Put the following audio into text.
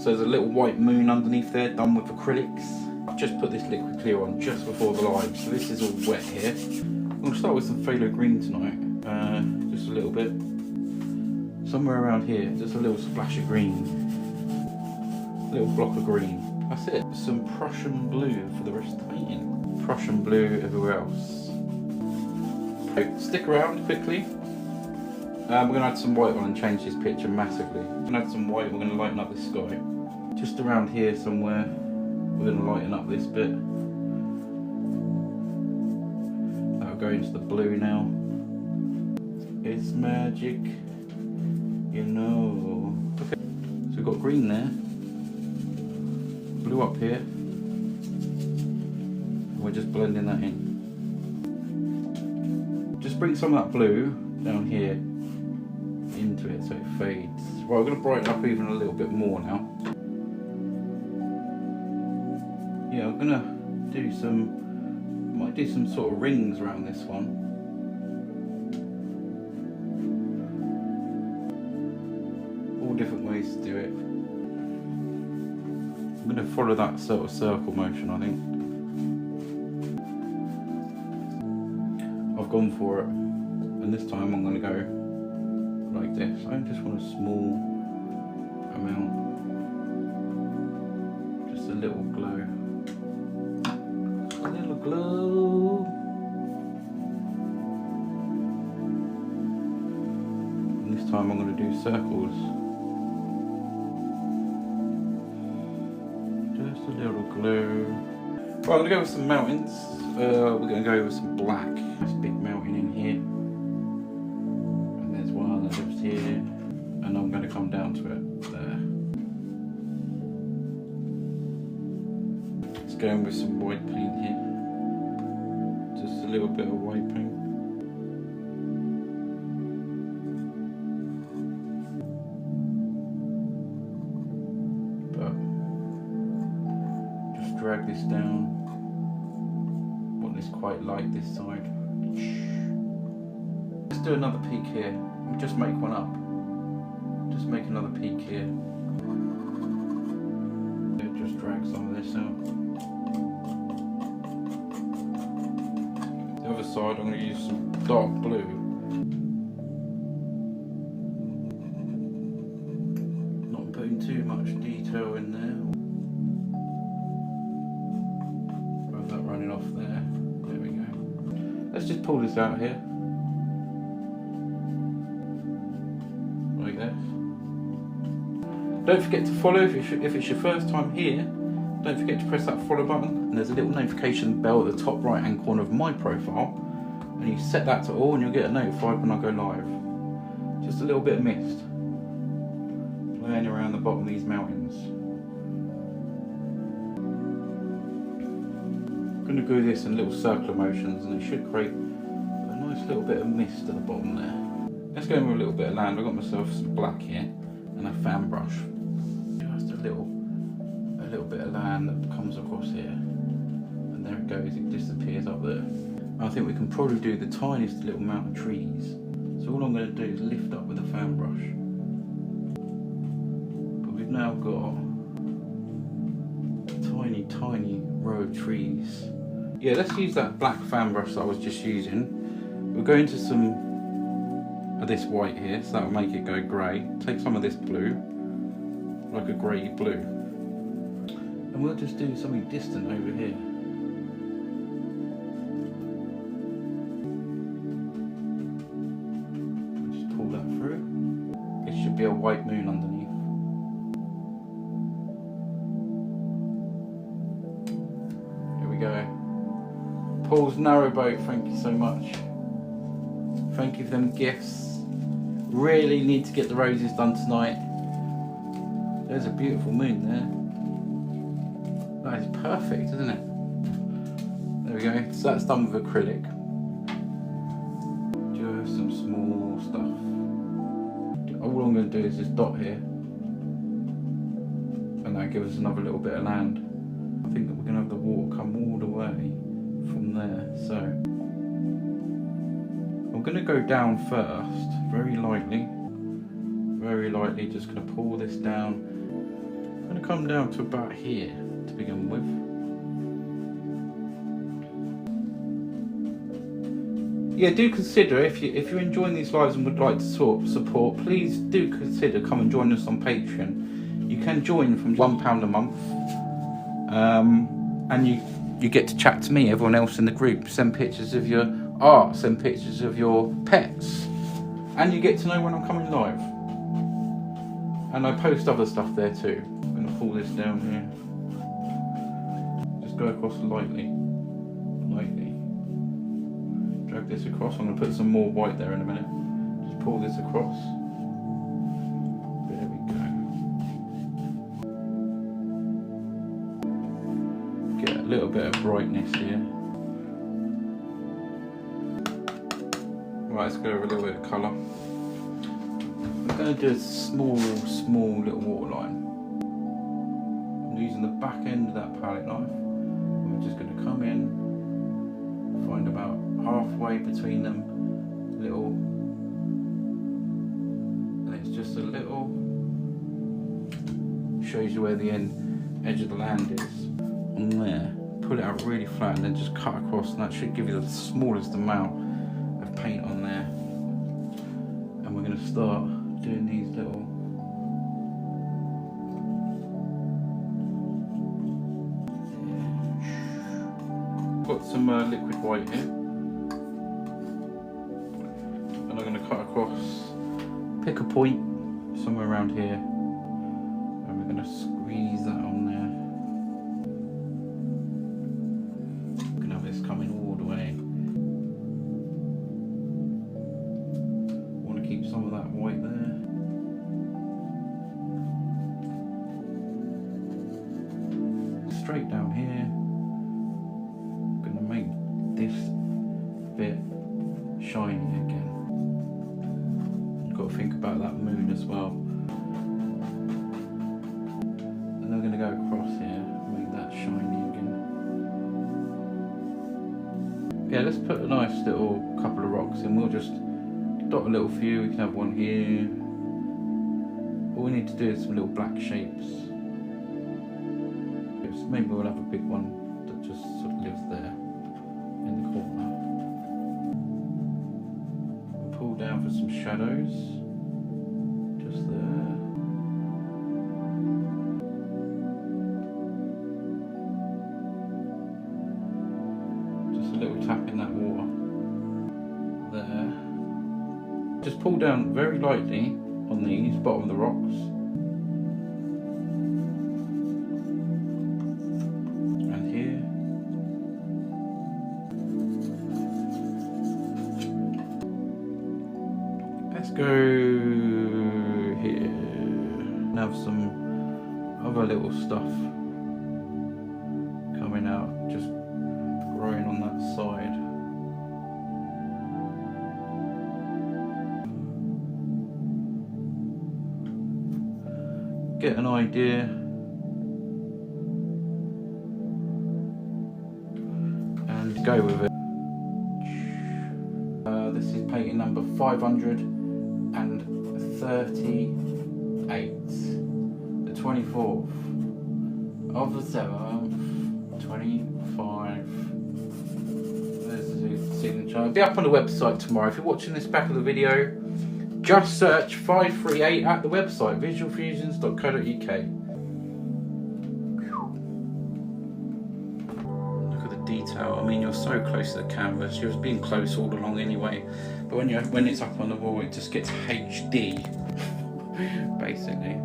So there's a little white moon underneath there, done with acrylics. I've just put this liquid clear on just before the live, so this is all wet here. I'm going to start with some phthalo green tonight, just a little bit. Somewhere around here, just a little splash of green. A little block of green. That's it. Some Prussian blue for the rest of the painting. Prussian blue everywhere else. So stick around quickly. We're going to add some white on and change this picture massively. We're going to add some white, we're going to lighten up the sky. Just around here somewhere, we're going to lighten up this bit. That'll go into the blue now. It's magic, you know. Okay, so we've got green there. Blue up here. And we're just blending that in. Just bring some of that blue down here into it so it fades. Right, we're going to brighten up even a little bit more now. Yeah, I'm going to do might do some sort of rings around this one. All different ways to do it. I'm going to follow that sort of circle motion, I think. I've gone for it, and this time I'm going to go like this. I just want a small amount, just a little glow, a little glow. And this time I'm going to do circles, just a little glow. Right, I'm going to go with some mountains. We're going to go with some black. Nice big mountain in here. Here, and I'm going to come down to it there. Let's go in with some white paint here. Just a little bit of white paint. But just drag this down. Want this quite light this side. Let's do another peak here. Just make one up. Just make another peak here. Just drag some of this out. The other side I'm going to use some dark blue. Not putting too much detail in there. Have that running off there. There we go. Let's just pull this out here. Like this. Don't forget to follow if it's your first time here. Don't forget to press that follow button, and there's a little notification bell at the top right hand corner of my profile, and you set that to all and you'll get notified when I go live. Just a little bit of mist playing around the bottom of these mountains. I'm going to do this in little circular motions, and it should create a nice little bit of mist at the bottom there. Let's go in with a little bit of land. I've got myself some black here and a fan brush. Just a little bit of land that comes across here, and there it goes. It disappears up there. I think we can probably do the tiniest little amount of trees. So all I'm going to do is lift up with a fan brush. But we've now got a tiny row of trees. Yeah, let's use that black fan brush that I was just using. We'll go into some of this white here, so that will make it go grey. Take some of this blue, like a grey blue, and we'll just do something distant over here. Just pull that through. It should be a white moon underneath. Here we go. Paul's narrowboat, thank you so much. Thank you for them gifts. Really need to get the roses done tonight. There's a beautiful moon there. That is perfect, isn't it? There we go. So that's done with acrylic. Just some small stuff. All I'm going to do is this dot here, and that gives us another little bit of land. I think that we're going to have the water come all the way from there. So I'm going to go down first, very lightly, just going to pull this down. I'm going to come down to about here to begin with. Yeah, do consider, if you're enjoying these lives and would like to support, please do consider come and join us on Patreon. You can join from £1 a month, and you get to chat to me, everyone else in the group, send pictures of your art, send pictures of your pets, and you get to know when I'm coming live. And I post other stuff there too. I'm going to pull this down here. Just go across lightly. Drag this across. I'm going to put some more white there in a minute. Just pull this across. There we go. Get a little bit of brightness here. Right, let's go over a little bit of colour. I'm going to do a small little waterline. I'm using the back end of that palette knife. I'm just going to come in, find about halfway between them, little, and it's just a little, shows you where the edge of the land is. On there, pull it out really flat and then just cut across, and that should give you the smallest amount of paint on there. And we're going to start doing these little got some liquid white here, and I'm going to cut across, pick a point somewhere around here, and we're going to squeeze that on there. We're going to have this coming all the way. Want to keep some of that white there. Straight down here. I'm going to make this bit shiny again. You've got to think about that moon as well. And then I'm going to go across here, make that shiny again. Yeah, let's put a nice little couple of rocks in. We'll just dot a little few. We can have one here. All we need to do is some little black shapes. Maybe we'll have a big one that just sort of lives there in the corner. And pull down for some shadows, just there. Just a little tap in that water. There. Just pull down very lightly on these, bottom of the rocks. Let's go here and have some other little stuff coming out, just growing on that side. Get an idea and go with it. This is painting number 538, the 24th of the 7th, 25. There's the signature. It'll be up on the website tomorrow. If you're watching this back of the video, just search 538 at the website, visualfusions.co.uk. Look at the detail. I mean, you're so close to the canvas. You're being close all along anyway. But when it's up on the wall, it just gets HD, basically.